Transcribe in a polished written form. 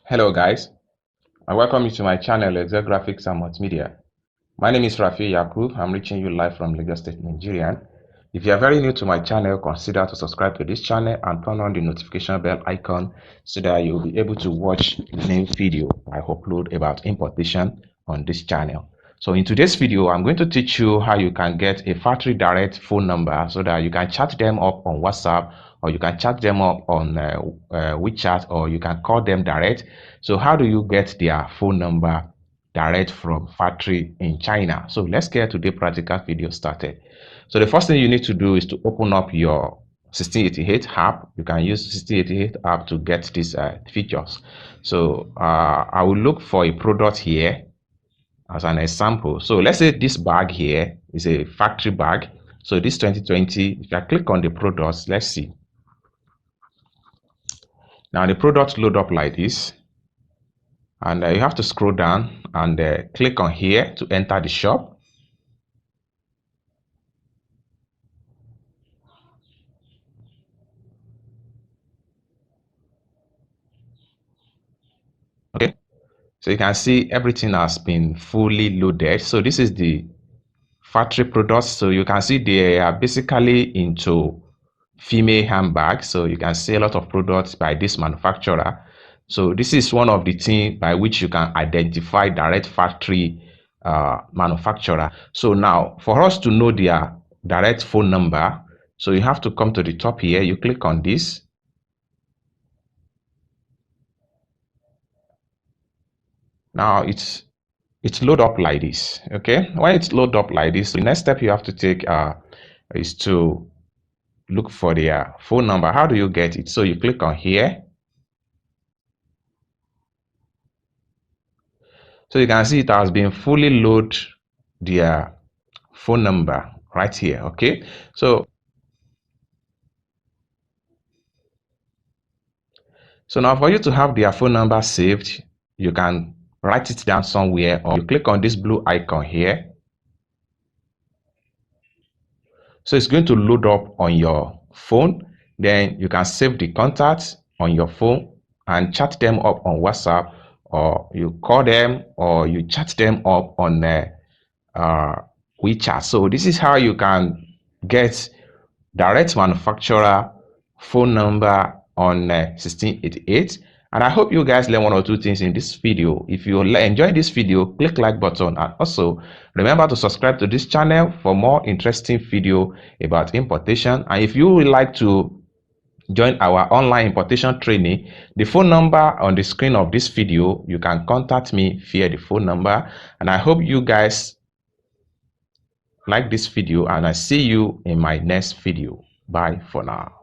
Hello guys, I welcome you to my channel Excel Graphics and Multimedia. My name is Rafi Yakub. I'm reaching you live from Lagos State, Nigeria. If you are very new to my channel, consider to subscribe to this channel and turn on the notification bell icon so that you'll be able to watch the new video I upload about importation on this channel. So in today's video, I'm going to teach you how you can get a factory direct phone number so that you can chat them up on WhatsApp, or you can chat them up on WeChat, or you can call them direct. So how do you get their phone number direct from factory in China? So let's get today's practical video started. So the first thing you need to do is to open up your 1688 app. You can use 1688 app to get these features. So I will look for a product here as an example. So let's say this bag here is a factory bag. So this 2020, if I click on the products, let's see. Now the products load up like this, and you have to scroll down and click on here to enter the shop. Okay, so you can see everything has been fully loaded. So this is the factory products. So you can see they are basically into female handbags. So you can see a lot of products by this manufacturer. So this is one of the things by which you can identify direct factory manufacturer. So now for us to know their direct phone number, so you have to come to the top here, you click on this. Now it's load up like this. Okay, when it's load up like this, the next step you have to take is to look for their phone number. How do you get it? So you click on here. So you can see it has been fully loaded their phone number right here. Okay, so now for you to have their phone number saved, you can write it down somewhere, or you click on this blue icon here. So it's going to load up on your phone. Then you can save the contacts on your phone and chat them up on WhatsApp, or you call them, or you chat them up on WeChat. So this is how you can get direct manufacturer phone number on 1688. And I hope you guys learn one or two things in this video. If you enjoy this video, click like button, and also remember to subscribe to this channel for more interesting video about importation. And if you would like to join our online importation training, the phone number on the screen of this video, you can contact me via the phone number. And I hope you guys like this video, and I see you in my next video. Bye for now.